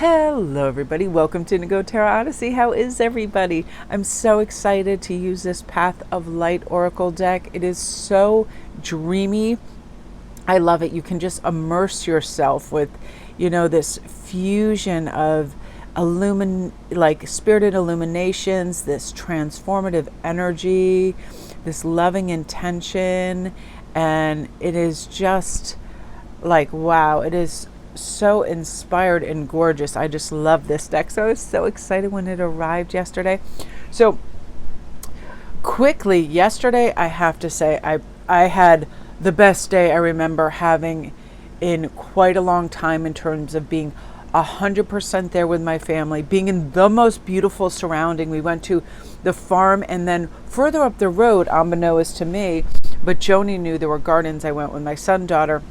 Hello everybody, welcome to Indigo Tarot Odyssey. How is everybody? I'm so excited to use this Path of Light Oracle deck. It is so dreamy. I love it. You can just immerse yourself with, this fusion of spirited illuminations, this transformative energy, this loving intention, and it is just like, wow, it is so inspired and gorgeous. I just love this deck. So I was so excited when it arrived yesterday. So quickly, yesterday, I have to say, I had the best day I remember having in quite a long time in terms of being 100% there with my family, being in the most beautiful surrounding. We went to the farm, and then further up the road, unbeknownst to me, but Joni knew there were gardens. I went with my son, daughter,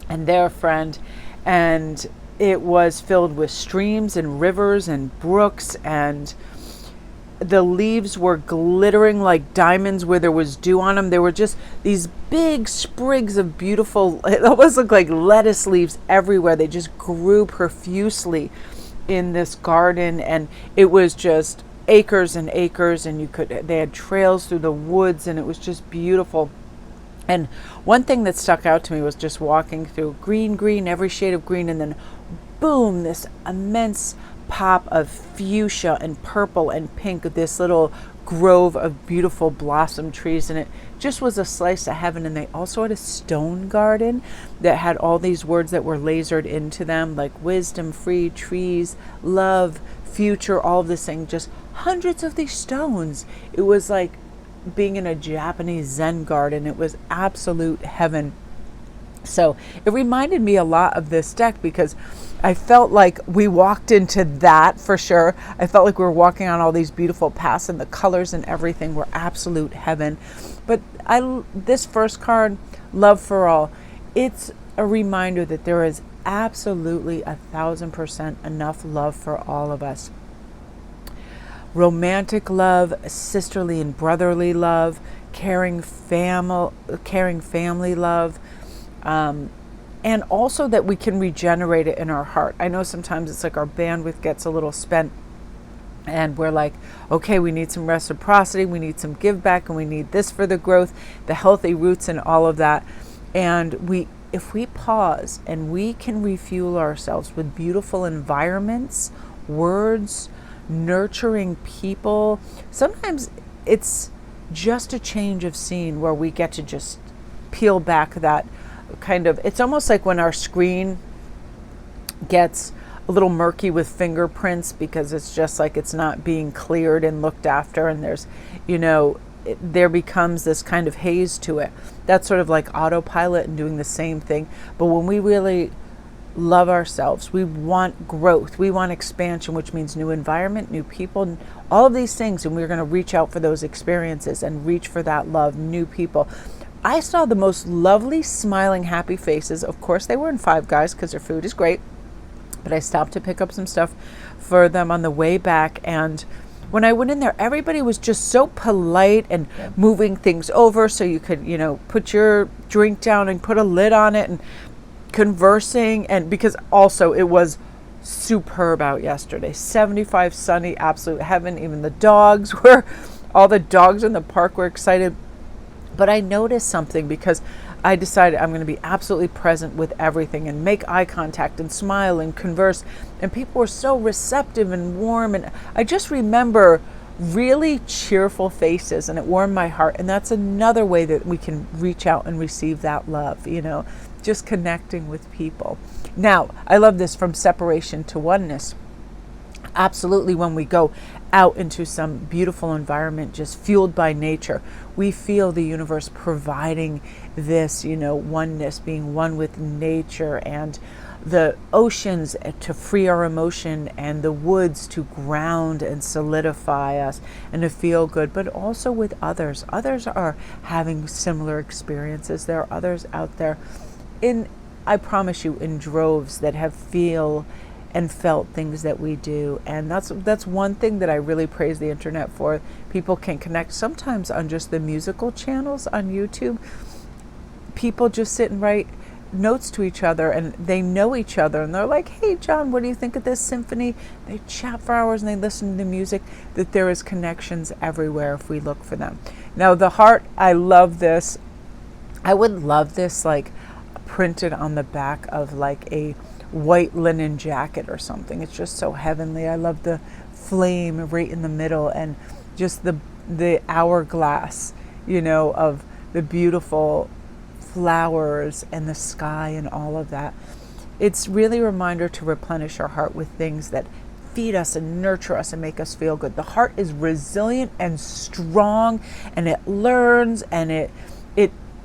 and their friend, and it was filled with streams and rivers and brooks, and the leaves were glittering like diamonds where there was dew on them. There were just these big sprigs of beautiful, it almost looked like lettuce leaves everywhere. They just grew profusely in this garden, and it was just acres and acres, and they had trails through the woods, and it was just beautiful. And one thing that stuck out to me was just walking through green, every shade of green, and then boom, this immense pop of fuchsia and purple and pink, this little grove of beautiful blossom trees, and it just was a slice of heaven. And they also had a stone garden that had all these words that were lasered into them, like wisdom, free, trees, love, future, all of this thing, just hundreds of these stones. It was like being in a Japanese Zen garden. It was absolute heaven. So it reminded me a lot of this deck because I felt like we walked into that for sure. I felt like we were walking on all these beautiful paths, and the colors and everything were absolute heaven. But this first card, Love for All, it's a reminder that there is absolutely 1000% enough love for all of us. Romantic love, sisterly and brotherly love, caring family love, and also that we can regenerate it in our heart. I know sometimes it's like our bandwidth gets a little spent, and we're like, okay, we need some reciprocity, we need some give back, and we need this for the growth, the healthy roots, and all of that. And if we pause and we can refuel ourselves with beautiful environments, words, nurturing people. Sometimes it's just a change of scene where we get to just peel back that kind of, it's almost like when our screen gets a little murky with fingerprints because it's just like it's not being cleared and looked after, and there's, there becomes this kind of haze to it. That's sort of like autopilot and doing the same thing. But when we really love ourselves, we want growth, we want expansion, which means new environment, new people, all of these things, and we're going to reach out for those experiences and reach for that love, new people. I saw the most lovely, smiling, happy faces. Of course, they were in Five Guys because their food is great, but I stopped to pick up some stuff for them on the way back, and when I went in there, everybody was just so polite and moving things over so you could, put your drink down and put a lid on it, and conversing. And because also it was superb out yesterday, 75, sunny, absolute heaven. Even all the dogs in the park were excited. But I noticed something because I decided I'm going to be absolutely present with everything and make eye contact and smile and converse, and people were so receptive and warm, and I just remember really cheerful faces, and it warmed my heart. And that's another way that we can reach out and receive that love, just connecting with people. Now, I love this, from separation to oneness. Absolutely, when we go out into some beautiful environment just fueled by nature, we feel the universe providing this, oneness, being one with nature, and the oceans to free our emotion, and the woods to ground and solidify us and to feel good, but also with others. Others are having similar experiences. There are others out there I promise you, in droves that have feel and felt things that we do. And that's one thing that I really praise the internet for. People can connect sometimes on just the musical channels on YouTube. People just sit and write notes to each other, and they know each other, and they're like, hey John, what do you think of this symphony? They chat for hours and they listen to the music. That there is connections everywhere if we look for them. Now the heart, I love this. I would love this like printed on the back of like a white linen jacket or something. It's just so heavenly. I love the flame right in the middle, and just the hourglass, of the beautiful flowers and the sky and all of that. It's really a reminder to replenish our heart with things that feed us and nurture us and make us feel good. The heart is resilient and strong, and it learns, and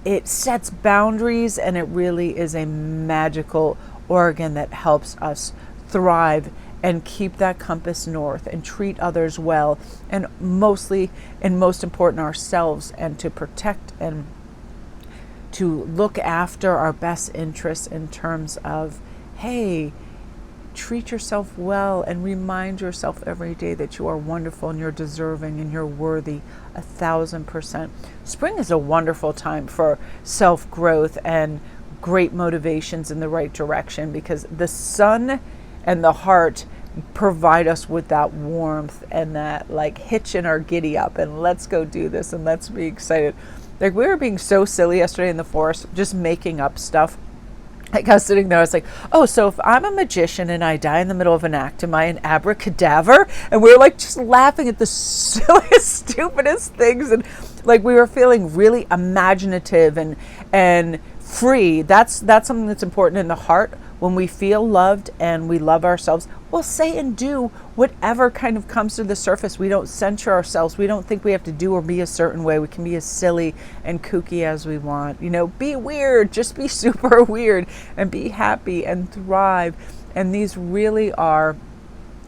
it sets boundaries, and it really is a magical organ that helps us thrive and keep that compass north and treat others well, and mostly and most important ourselves, and to protect and to look after our best interests in terms of, hey, treat yourself well and remind yourself every day that you are wonderful and you're deserving and you're worthy 1,000%. Spring is a wonderful time for self-growth and great motivations in the right direction, because the sun and the heart provide us with that warmth and that like hitch in our giddy up, and let's go do this and let's be excited. Like, we were being so silly yesterday in the forest, just making up stuff. Like, I was sitting there, I was like, oh, so if I'm a magician and I die in the middle of an act, am I an abracadaver? And we were like just laughing at the silliest, stupidest things. And like, we were feeling really imaginative and free. That's something that's important in the heart. When we feel loved and we love ourselves, we'll say and do whatever kind of comes to the surface. We don't censure ourselves. We don't think we have to do or be a certain way. We can be as silly and kooky as we want. Be weird, just be super weird, and be happy and thrive. And these really are,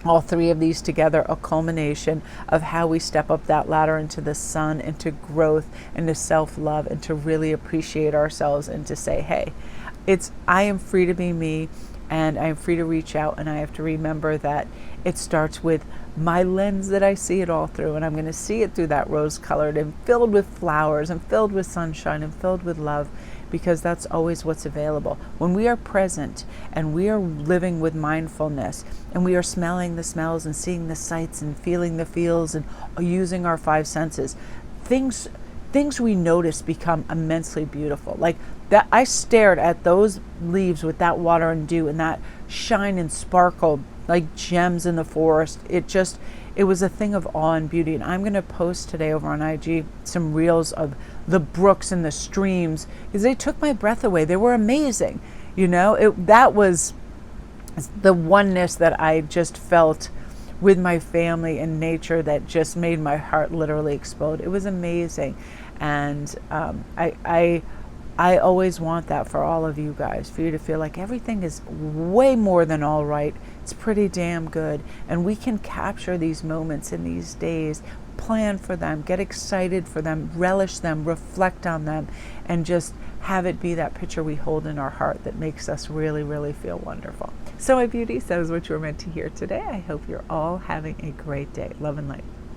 all three of these together, a culmination of how we step up that ladder into the sun, into growth, into self-love, and to really appreciate ourselves, and to say, hey, I am free to be me, and I am free to reach out, and I have to remember that it starts with my lens that I see it all through, and I'm going to see it through that rose-colored and filled with flowers and filled with sunshine and filled with love, because that's always what's available. When we are present and we are living with mindfulness, and we are smelling the smells and seeing the sights and feeling the feels and using our five senses, things we notice become immensely beautiful. Like that, I stared at those leaves with that water and dew and that shine and sparkle like gems in the forest. It was a thing of awe and beauty. And I'm going to post today over on IG some reels of the brooks and the streams, because they took my breath away. They were amazing. That was the oneness that I just felt with my family and nature, that just made my heart literally explode. It was amazing. And I always want that for all of you guys, for you to feel like everything is way more than all right. It's pretty damn good. And we can capture these moments in these days, plan for them, get excited for them, relish them, reflect on them, and just have it be that picture we hold in our heart that makes us really, really feel wonderful. So my beauties, that is what you were meant to hear today. I hope you're all having a great day. Love and light.